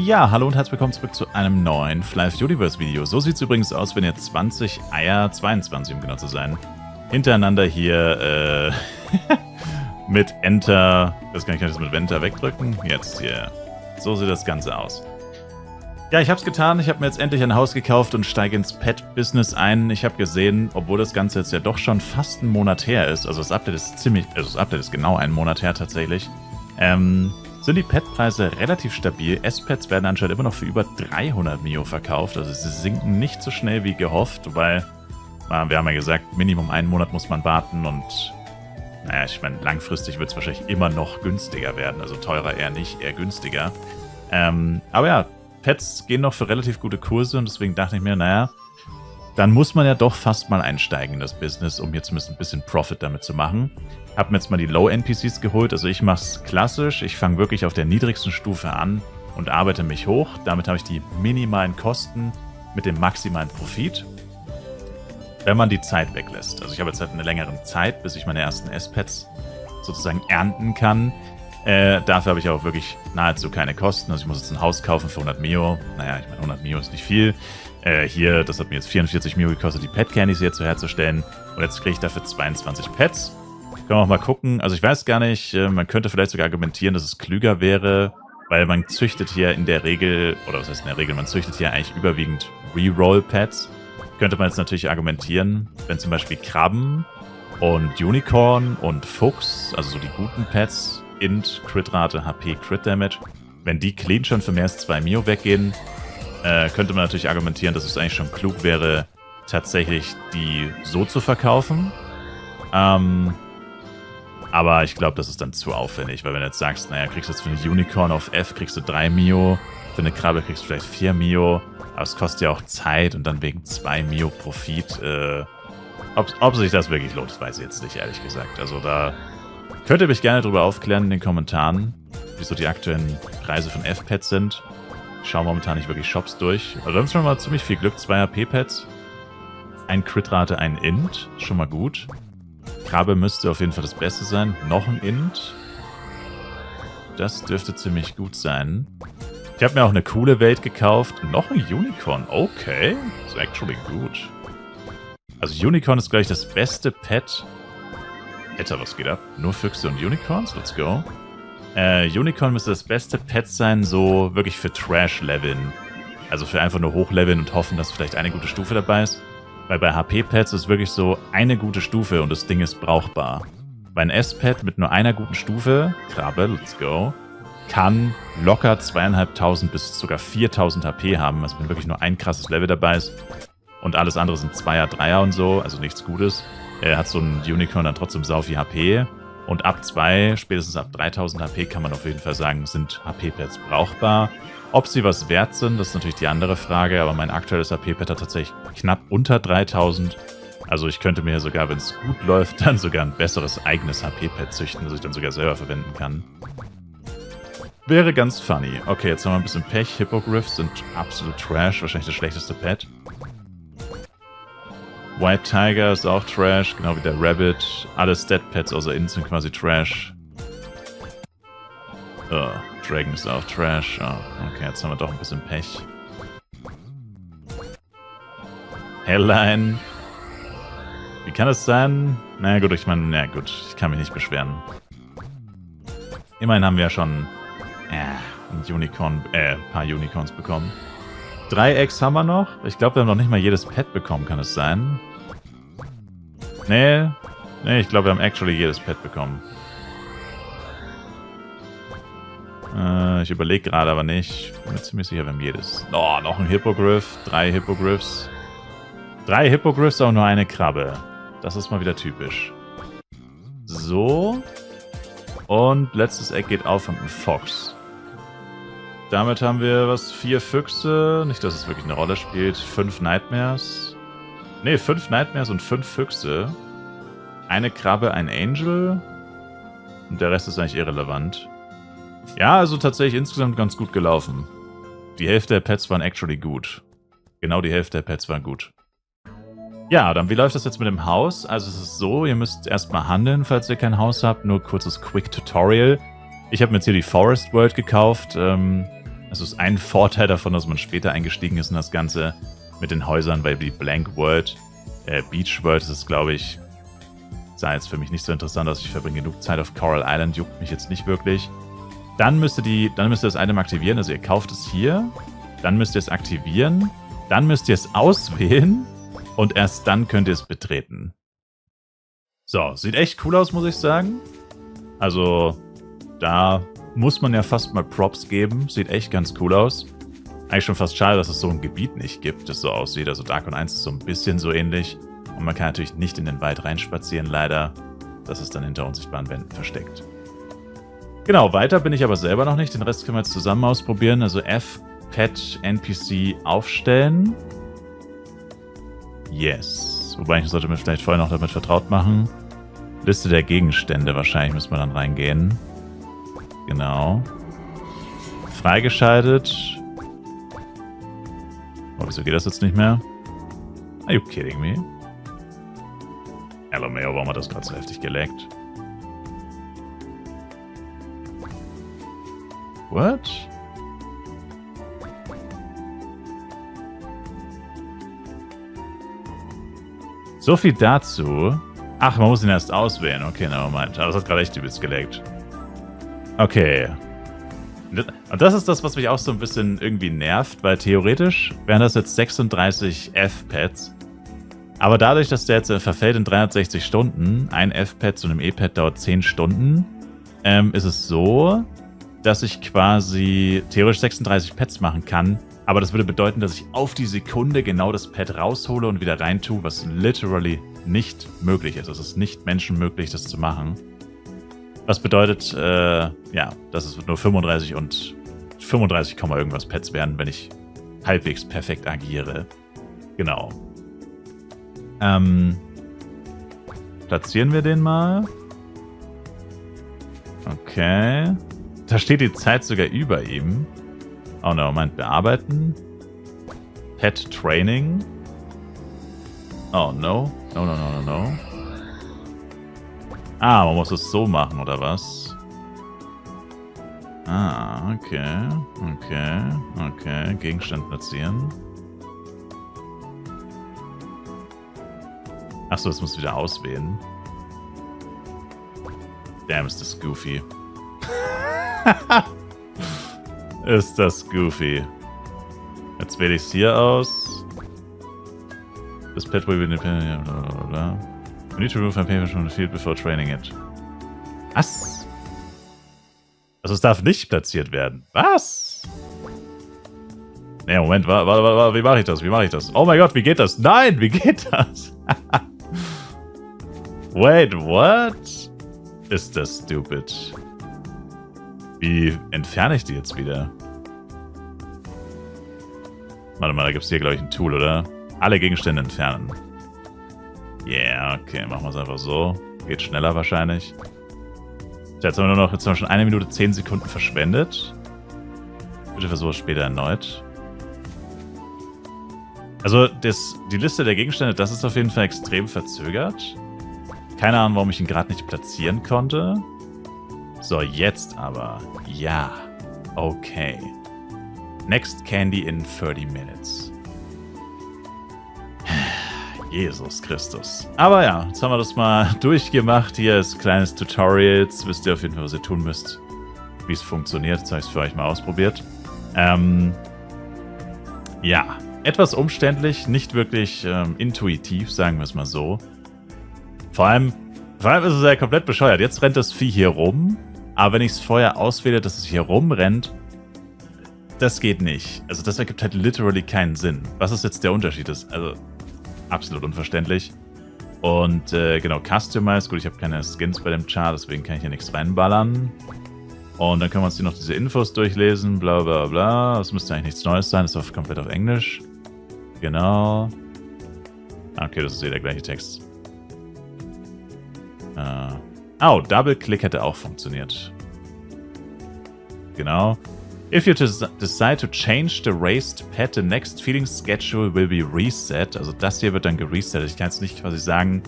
Ja, hallo und herzlich willkommen zurück zu einem neuen Fly Universe Video. So sieht es übrigens aus, wenn ihr 20 Eier, 22 um genau zu sein, hintereinander hier mit Enter, das kann ich das mit Enter wegdrücken, jetzt hier. So sieht das Ganze aus. Ja, ich habe es getan, ich habe mir jetzt endlich ein Haus gekauft und steige ins Pet-Business ein. Ich habe gesehen, obwohl das Ganze jetzt ja doch schon fast einen Monat her ist, also das Update ist genau einen Monat her tatsächlich, sind die Pet-Preise relativ stabil. S-Pets werden anscheinend immer noch für über 300 Mio verkauft. Also sie sinken nicht so schnell wie gehofft, weil, wir haben ja gesagt, Minimum einen Monat muss man warten und, naja, ich meine, langfristig wird es wahrscheinlich immer noch günstiger werden. Also teurer eher nicht, eher günstiger. Aber ja, Pets gehen noch für relativ gute Kurse und deswegen dachte ich mir, naja, dann muss man ja doch fast mal einsteigen in das Business, um hier zumindest ein bisschen Profit damit zu machen. Hab mir jetzt mal die Low-NPCs geholt, also ich mache es klassisch, ich fange wirklich auf der niedrigsten Stufe an und arbeite mich hoch. Damit habe ich die minimalen Kosten mit dem maximalen Profit, wenn man die Zeit weglässt. Also ich habe jetzt halt eine längere Zeit, bis ich meine ersten S-Pets sozusagen ernten kann. Dafür habe ich auch wirklich nahezu keine Kosten. Also ich muss jetzt ein Haus kaufen für 100 Mio. Naja, ich meine 100 Mio ist nicht viel. Hier, das hat mir jetzt 44 Mio gekostet, die Pet-Candies hier herzustellen. Und jetzt kriege ich dafür 22 Pets. Können wir auch mal gucken. Also ich weiß gar nicht, man könnte vielleicht sogar argumentieren, dass es klüger wäre, weil man züchtet hier in der Regel, oder was heißt in der Regel, man züchtet hier eigentlich überwiegend Reroll-Pets. Könnte man jetzt natürlich argumentieren, wenn zum Beispiel Krabben und Unicorn und Fuchs, also so die guten Pets, Int, Crit-Rate, HP, Crit-Damage, wenn die clean schon für mehr als 2 Mio weggehen, könnte man natürlich argumentieren, dass es eigentlich schon klug wäre, tatsächlich die so zu verkaufen. Aber ich glaube, das ist dann zu aufwendig, weil wenn du jetzt sagst, naja, kriegst du jetzt für eine Unicorn auf F kriegst du 3 Mio, für eine Krabbe kriegst du vielleicht 4 Mio, aber es kostet ja auch Zeit und dann wegen 2 Mio Profit, ob sich das wirklich lohnt, das weiß ich jetzt nicht, ehrlich gesagt. Also da könnt ihr mich gerne drüber aufklären in den Kommentaren, wieso die aktuellen Preise von F-Pets sind. Ich schaue momentan nicht wirklich Shops durch. Also wir haben schon mal ziemlich viel Glück, 2 HP-Pets, ein Crit-Rate, ein Int, schon mal gut. Krabbe müsste auf jeden Fall das Beste sein. Noch ein Int. Das dürfte ziemlich gut sein. Ich habe mir auch eine coole Welt gekauft. Noch ein Unicorn. Okay. Das ist actually gut. Also Unicorn ist gleich das beste Pet. Alter, was geht ab? Nur Füchse und Unicorns? Let's go. Unicorn müsste das beste Pet sein, so wirklich für Trash-Leveln. Also für einfach nur hochleveln und hoffen, dass vielleicht eine gute Stufe dabei ist. Weil bei HP-Pets ist wirklich so eine gute Stufe und das Ding ist brauchbar. Bei einem S-Pet mit nur einer guten Stufe, Krabbe, let's go, kann locker 2500 bis sogar 4000 HP haben. Also wenn wirklich nur ein krasses Level dabei ist und alles andere sind 2er, 3er und so, also nichts Gutes, hat so ein Unicorn dann trotzdem sau viel HP. Und ab 2, spätestens ab 3000 HP kann man auf jeden Fall sagen, sind HP-Pets brauchbar. Ob sie was wert sind, das ist natürlich die andere Frage, aber mein aktuelles HP-Pet hat tatsächlich knapp unter 3000. Also ich könnte mir sogar, wenn es gut läuft, dann sogar ein besseres eigenes HP-Pet züchten, das ich dann sogar selber verwenden kann. Wäre ganz funny. Okay, jetzt haben wir ein bisschen Pech. Hippogriffs sind absolut Trash, wahrscheinlich das schlechteste Pet. White Tiger ist auch Trash, genau wie der Rabbit. Alle Stat-Pets außer Int sind quasi Trash. Dragon ist auch Trash. Oh, okay, jetzt haben wir doch ein bisschen Pech. Hellline. Wie kann das sein? Na gut, ich meine, na gut, ich kann mich nicht beschweren. Immerhin haben wir ja schon ein Unicorn, ein paar Unicorns bekommen. 3 Eggs haben wir noch. Ich glaube, wir haben noch nicht mal jedes Pet bekommen, kann es sein? Nee, ich glaube, wir haben actually jedes Pet bekommen. Ich überlege gerade aber nicht. Ich bin mir ziemlich sicher, wir haben jedes. Oh, noch ein Hippogriff. 3 Hippogriffs. 3 Hippogriffs, auch nur eine Krabbe. Das ist mal wieder typisch. So. Und letztes Eck geht auf und ein Fox. Damit haben wir 4 Füchse. Nicht, dass es wirklich eine Rolle spielt. 5 Nightmares. Ne, 5 Nightmares und 5 Füchse. Eine Krabbe, ein Angel. Und der Rest ist eigentlich irrelevant. Ja, also tatsächlich insgesamt ganz gut gelaufen. Die Hälfte der Pets waren actually gut. Genau die Hälfte der Pets waren gut. Ja, dann wie läuft das jetzt mit dem Haus? Also es ist so, ihr müsst erstmal handeln, falls ihr kein Haus habt. Nur kurzes Quick Tutorial. Ich habe mir jetzt hier die Forest World gekauft. Es ist ein Vorteil davon, dass man später eingestiegen ist in das Ganze mit den Häusern, weil die Blank World, Beach World ist es, glaube ich, sah jetzt für mich nicht so interessant aus. Ich verbringe genug Zeit auf Coral Island, juckt mich jetzt nicht wirklich. Dann müsst ihr das Item aktivieren, also ihr kauft es hier, dann müsst ihr es aktivieren, dann müsst ihr es auswählen und erst dann könnt ihr es betreten. So, sieht echt cool aus, muss ich sagen. Also, da muss man ja fast mal Props geben. Sieht echt ganz cool aus. Eigentlich schon fast schade, dass es so ein Gebiet nicht gibt, das so aussieht. Also Darkon 1 ist so ein bisschen so ähnlich. Und man kann natürlich nicht in den Wald reinspazieren, leider. Das ist dann hinter unsichtbaren Wänden versteckt. Genau, weiter bin ich aber selber noch nicht. Den Rest können wir jetzt zusammen ausprobieren. Also F, Pet, NPC aufstellen. Yes. Wobei ich sollte mir vielleicht vorher noch damit vertraut machen. Liste der Gegenstände wahrscheinlich müssen wir dann reingehen. Genau. Freigeschaltet. Oh, wieso geht das jetzt nicht mehr? Are you kidding me? LMAO, warum hat das gerade so heftig geleckt? What? So viel dazu. Ach, man muss ihn erst auswählen. Okay, nevermind. Aber das hat gerade echt übelst gelaggt. Okay. Und das ist das, was mich auch so ein bisschen irgendwie nervt, weil theoretisch wären das jetzt 36 F-Pads. Aber dadurch, dass der jetzt verfällt in 360 Stunden, ein F-Pad zu einem E-Pad dauert 10 Stunden, ist es so, dass ich quasi theoretisch 36 Pads machen kann. Aber das würde bedeuten, dass ich auf die Sekunde genau das Pad raushole und wieder reintue, was literally nicht möglich ist. Es ist nicht menschenmöglich, das zu machen. Was bedeutet, ja, dass es nur 35 und 35, irgendwas Pads werden, wenn ich halbwegs perfekt agiere. Genau. Platzieren wir den mal. Okay. Da steht die Zeit sogar über ihm. Oh no, meint bearbeiten. Pet Training. Oh no. No. Ah, man muss es so machen, oder was? Ah, okay. Gegenstand platzieren. Achso, das musst du wieder auswählen. Damn, ist das goofy. Ist das goofy. Jetzt wähle ich es hier aus. Das Pet will be independent, blablabla. We need to remove my paper from the field before training it. Was? Also es darf nicht platziert werden. Was? Nee, Moment, warte, wie mache ich das? Oh mein Gott, wie geht das? Nein, wie geht das? Wait, what? Ist das stupid? Wie entferne ich die jetzt wieder? Warte mal, da gibt es hier, glaube ich, ein Tool, oder? Alle Gegenstände entfernen. Yeah, okay, machen wir es einfach so. Geht schneller wahrscheinlich. Jetzt haben wir schon 1 Minute 10 Sekunden verschwendet. Bitte versuche es später erneut. Also, die Liste der Gegenstände, das ist auf jeden Fall extrem verzögert. Keine Ahnung, warum ich ihn gerade nicht platzieren konnte. So, jetzt aber. Ja. Okay. Next Candy in 30 minutes. Jesus Christus. Aber ja, jetzt haben wir das mal durchgemacht. Hier ist ein kleines Tutorial. Jetzt wisst ihr auf jeden Fall, was ihr tun müsst. Wie es funktioniert. Jetzt habe ich es für euch mal ausprobiert. Ja, etwas umständlich. Nicht wirklich intuitiv, sagen wir es mal so. Vor allem ist es ja komplett bescheuert. Jetzt rennt das Vieh hier rum. Aber wenn ich es vorher auswähle, dass es hier rumrennt, das geht nicht. Also das ergibt halt literally keinen Sinn. Was ist jetzt der Unterschied? Also absolut unverständlich. Und genau, Customize. Gut, ich habe keine Skins bei dem Char, deswegen kann ich hier nichts reinballern. Und dann können wir uns hier noch diese Infos durchlesen. Bla bla bla. Das müsste eigentlich nichts Neues sein. Das ist komplett auf Englisch. Genau. Okay, das ist der gleiche Text. Oh, Double-Click hätte auch funktioniert. Genau. If you decide to change the raised pet, the next feeding schedule will be reset. Also das hier wird dann geresettet. Ich kann jetzt nicht quasi sagen,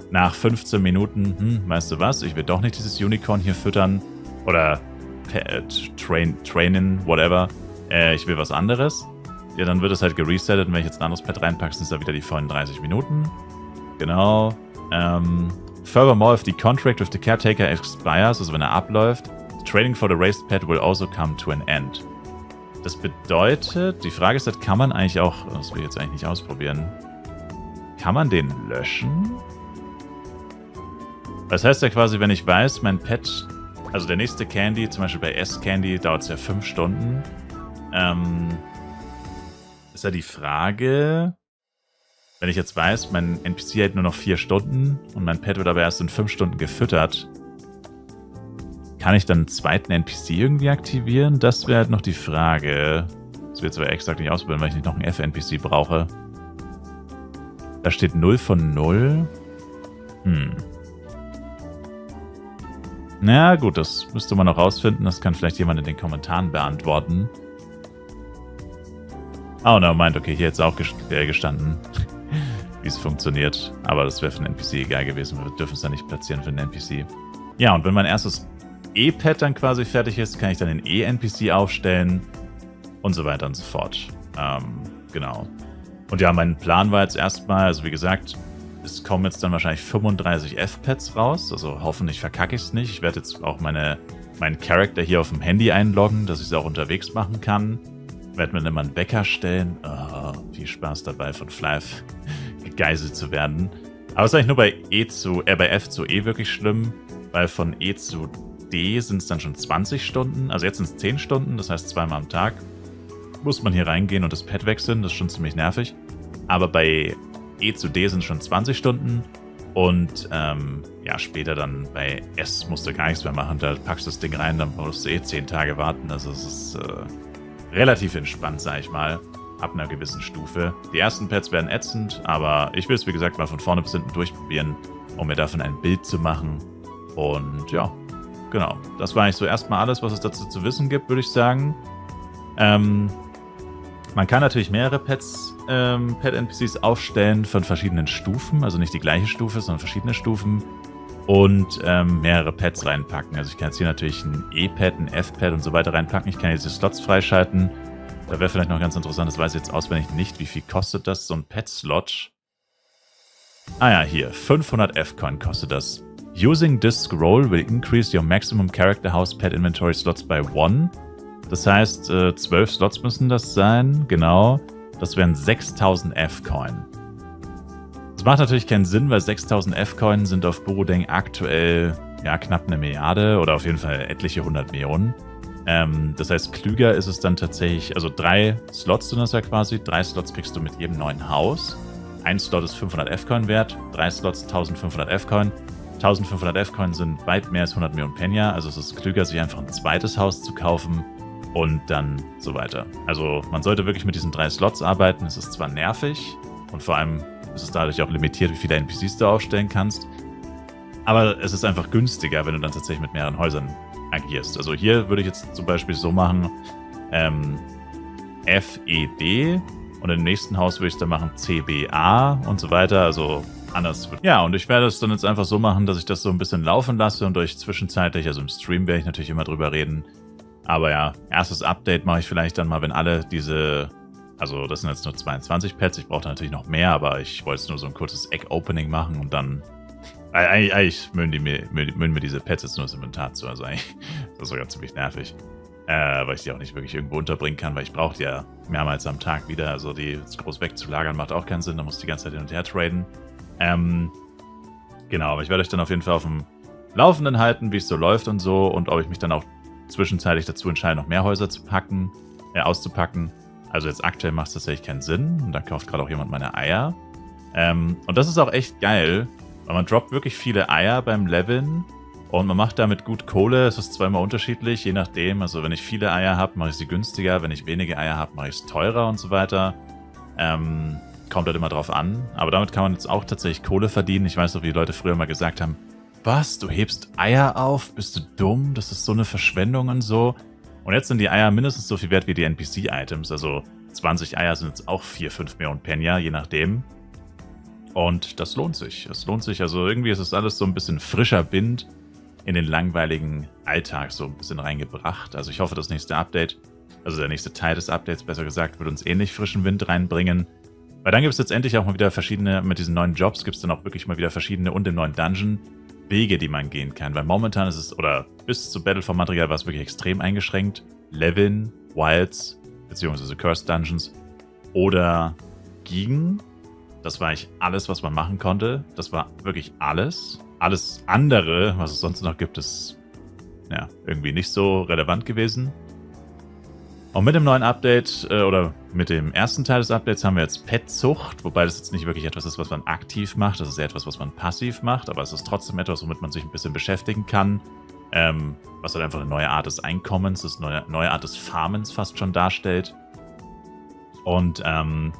nach 15 Minuten, weißt du was, ich will doch nicht dieses Unicorn hier füttern oder trainen, whatever. Ich will was anderes. Ja, dann wird es halt geresettet und wenn ich jetzt ein anderes Pet reinpacke, sind es da wieder die vollen 30 Minuten. Genau. Furthermore, if the contract with the caretaker expires, also wenn er abläuft, trading for the raised pet will also come to an end. Das bedeutet, die Frage ist halt, kann man eigentlich auch, das will ich jetzt eigentlich nicht ausprobieren, kann man den löschen? Das heißt ja quasi, wenn ich weiß, mein Pet, also der nächste Candy, zum Beispiel bei S-Candy, dauert es ja 5 Stunden, ist ja die Frage, wenn ich jetzt weiß, mein NPC hält nur noch 4 Stunden und mein Pet wird aber erst in 5 Stunden gefüttert, kann ich dann einen zweiten NPC irgendwie aktivieren? Das wäre halt noch die Frage. Das wird zwar exakt nicht ausprobieren, weil ich nicht noch einen F-NPC brauche. Da steht 0 von 0. Na gut, das müsste man noch rausfinden. Das kann vielleicht jemand in den Kommentaren beantworten. Oh, no, meint, okay, hier jetzt auch gestanden, wie es funktioniert. Aber das wäre für einen NPC egal gewesen. Wir dürfen es dann nicht platzieren für einen NPC. Ja, und wenn mein erstes E-Pad dann quasi fertig ist, kann ich dann den E-NPC aufstellen und so weiter und so fort. Genau. Und ja, mein Plan war jetzt erstmal, also wie gesagt, es kommen jetzt dann wahrscheinlich 35 F-Pads raus. Also hoffentlich verkacke ich es nicht. Ich werde jetzt auch meinen Charakter hier auf dem Handy einloggen, dass ich es auch unterwegs machen kann. Werde mir dann immer einen Wecker stellen. Oh, viel Spaß dabei, von Flive gegeißelt zu werden. Aber es ist eigentlich nur bei F zu E wirklich schlimm, weil von E zu D sind es dann schon 20 Stunden. Also jetzt sind es 10 Stunden, das heißt 2-mal am Tag. Muss man hier reingehen und das Pad wechseln, das ist schon ziemlich nervig. Aber bei E zu D sind es schon 20 Stunden. Und ja, später dann bei S musst du gar nichts mehr machen. Da packst du das Ding rein, dann musst du 10 Tage warten. Also es ist relativ entspannt, sag ich mal, ab einer gewissen Stufe. Die ersten Pads werden ätzend, aber ich will es, wie gesagt, mal von vorne bis hinten durchprobieren, um mir davon ein Bild zu machen. Und ja, genau. Das war eigentlich so erstmal alles, was es dazu zu wissen gibt, würde ich sagen. Man kann natürlich mehrere Pet-NPCs aufstellen von verschiedenen Stufen, also nicht die gleiche Stufe, sondern verschiedene Stufen. Und mehrere Pads reinpacken. Also ich kann jetzt hier natürlich ein E-Pad, ein F-Pad und so weiter reinpacken. Ich kann jetzt die Slots freischalten. Da wäre vielleicht noch ganz interessant, das weiß ich jetzt auswendig nicht, wie viel kostet das, so ein Pet-Slot. Ah ja, hier, 500 F-Coin kostet das. Using this scroll will increase your maximum character house pet inventory slots by 1. Das heißt, 12 Slots müssen das sein, genau. Das wären 6000 F-Coin. Das macht natürlich keinen Sinn, weil 6000 F-Coin sind auf Borodeng aktuell ja knapp 1 Milliarde oder auf jeden Fall etliche 100 Millionen. Das heißt, klüger ist es dann tatsächlich, also 3 Slots sind das ja quasi. 3 Slots kriegst du mit jedem neuen Haus. Ein Slot ist 500 F-Coin wert, 3 Slots 1500 F-Coin. 1500 F-Coin sind weit mehr als 100 Millionen Penya, also es ist klüger, sich einfach ein zweites Haus zu kaufen und dann so weiter. Also man sollte wirklich mit diesen 3 Slots arbeiten. Es ist zwar nervig und vor allem ist es dadurch auch limitiert, wie viele NPCs du aufstellen kannst. Aber es ist einfach günstiger, wenn du dann tatsächlich mit mehreren Häusern agierst. Also hier würde ich jetzt zum Beispiel so machen, FED und im nächsten Haus würde ich dann machen CBA und so weiter. Also anders. Ja, und ich werde es dann jetzt einfach so machen, dass ich das so ein bisschen laufen lasse und euch zwischenzeitlich, also im Stream werde ich natürlich immer drüber reden. Aber ja, erstes Update mache ich vielleicht dann mal, wenn alle diese... Also das sind jetzt nur 22 Pets, ich brauche natürlich noch mehr, aber ich wollte jetzt nur so ein kurzes Egg-Opening machen und dann... Eigentlich mögen mir diese Pets jetzt nur das Inventar zu, also eigentlich das ist sogar ziemlich nervig. Weil ich die auch nicht wirklich irgendwo unterbringen kann, weil ich brauche die ja mehrmals am Tag wieder. Also die groß wegzulagern macht auch keinen Sinn, da muss ich die ganze Zeit hin und her traden. Genau, aber ich werde euch dann auf jeden Fall auf dem Laufenden halten, wie es so läuft und so und ob ich mich dann auch zwischenzeitlich dazu entscheide, noch mehr Häuser zu auszupacken. Also jetzt aktuell macht es tatsächlich keinen Sinn und da kauft gerade auch jemand meine Eier. Und das ist auch echt geil, weil man droppt wirklich viele Eier beim Leveln und man macht damit gut Kohle. Es ist zweimal unterschiedlich, je nachdem. Also wenn ich viele Eier habe, mache ich sie günstiger. Wenn ich wenige Eier habe, mache ich es teurer und so weiter. Kommt halt immer drauf an. Aber damit kann man jetzt auch tatsächlich Kohle verdienen. Ich weiß noch, wie die Leute früher mal gesagt haben, was, du hebst Eier auf? Bist du dumm? Das ist so eine Verschwendung und so. Und jetzt sind die Eier mindestens so viel wert wie die NPC-Items. Also 20 Eier sind jetzt auch 4-5 Millionen Penya, je nachdem. Und das lohnt sich. Es lohnt sich. Also irgendwie ist es alles so ein bisschen frischer Wind in den langweiligen Alltag so ein bisschen reingebracht. Also ich hoffe, das nächste Update also der nächste Teil des Updates, besser gesagt, wird uns ähnlich frischen Wind reinbringen. Weil dann gibt es letztendlich auch mal wieder verschiedene, mit diesen neuen Jobs gibt es dann auch wirklich mal wieder verschiedene und im neuen Dungeon Wege, die man gehen kann. Weil momentan ist es, oder bis zu Battle-for-Material war es wirklich extrem eingeschränkt. Leveln, Wilds, beziehungsweise Cursed Dungeons oder Gigen. Das war eigentlich alles, was man machen konnte. Das war wirklich alles. Alles andere, was es sonst noch gibt, ist ja irgendwie nicht so relevant gewesen. Und mit dem neuen Update, oder mit dem ersten Teil des Updates haben wir jetzt Petzucht, wobei das jetzt nicht wirklich etwas ist, was man aktiv macht, das ist eher etwas, was man passiv macht, aber es ist trotzdem etwas, womit man sich ein bisschen beschäftigen kann, was halt einfach eine neue Art des Einkommens, eine neue Art des Farmens fast schon darstellt. Und dann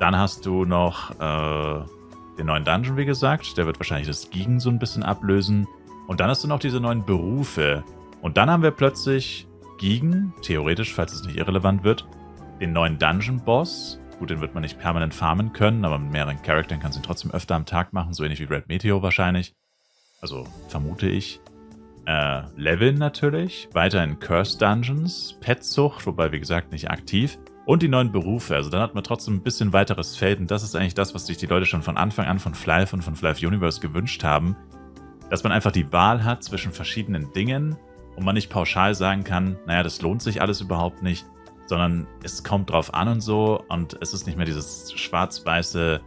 hast du noch den neuen Dungeon, wie gesagt, der wird wahrscheinlich das Gigen so ein bisschen ablösen. Und dann hast du noch diese neuen Berufe. Und dann haben wir plötzlich Gigen, theoretisch, falls es nicht irrelevant wird, den neuen Dungeon-Boss. Gut, den wird man nicht permanent farmen können, aber mit mehreren Charakteren kannst du ihn trotzdem öfter am Tag machen, so ähnlich wie Red Meteor wahrscheinlich. Also, vermute ich. Leveln natürlich, weiterhin Cursed Dungeons, Petzucht, wobei, wie gesagt, nicht aktiv. Und die neuen Berufe, also dann hat man trotzdem ein bisschen weiteres Feld. Und das ist eigentlich das, was sich die Leute schon von Anfang an von Flyf und von Flyf Universe gewünscht haben. Dass man einfach die Wahl hat zwischen verschiedenen Dingen und man nicht pauschal sagen kann, naja, das lohnt sich alles überhaupt nicht, sondern es kommt drauf an und so und es ist nicht mehr dieses schwarz-weiße,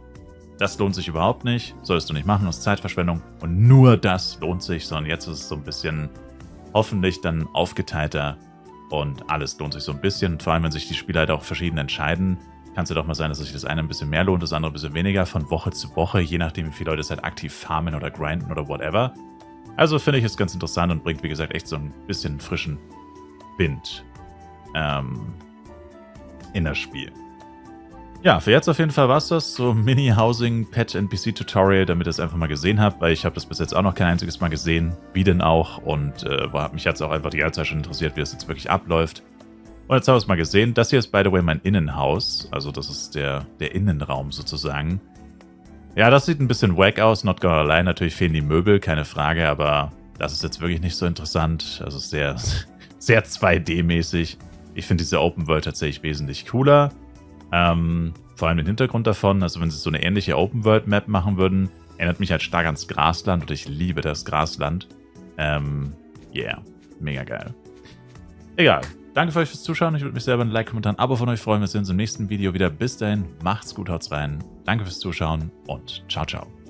das lohnt sich überhaupt nicht, solltest du nicht machen, das ist Zeitverschwendung und nur das lohnt sich, sondern jetzt ist es so ein bisschen hoffentlich dann aufgeteilter und alles lohnt sich so ein bisschen. Und vor allem, wenn sich die Spieler halt auch verschieden entscheiden, kann es ja doch mal sein, dass sich das eine ein bisschen mehr lohnt, das andere ein bisschen weniger, von Woche zu Woche, je nachdem, wie viele Leute es halt aktiv farmen oder grinden oder whatever. Also finde ich es ganz interessant und bringt, wie gesagt, echt so ein bisschen frischen Wind in das Spiel. Ja, für jetzt auf jeden Fall war es das. So Mini-Housing-Pet-NPC-Tutorial, damit ihr es einfach mal gesehen habt, weil ich habe das bis jetzt auch noch kein einziges Mal gesehen. Wie denn auch? Und mich hat es auch einfach die ganze Zeit schon interessiert, wie das jetzt wirklich abläuft. Und jetzt haben wir es mal gesehen. Das hier ist, by the way, mein Innenhaus. Also das ist der Innenraum sozusagen. Ja, das sieht ein bisschen wack aus, not gonna lie. Natürlich fehlen die Möbel, keine Frage, aber das ist jetzt wirklich nicht so interessant. Also sehr, sehr 2D-mäßig. Ich finde diese Open World tatsächlich wesentlich cooler. Vor allem den Hintergrund davon, also wenn sie so eine ähnliche Open World Map machen würden, erinnert mich halt stark ans Grasland und ich liebe das Grasland. Yeah, mega geil. Egal. Danke für euch fürs Zuschauen. Ich würde mich selber ein Like, Kommentar, ein Abo von euch freuen. Wir sehen uns im nächsten Video wieder. Bis dahin, macht's gut, haut's rein. Danke fürs Zuschauen und ciao, ciao.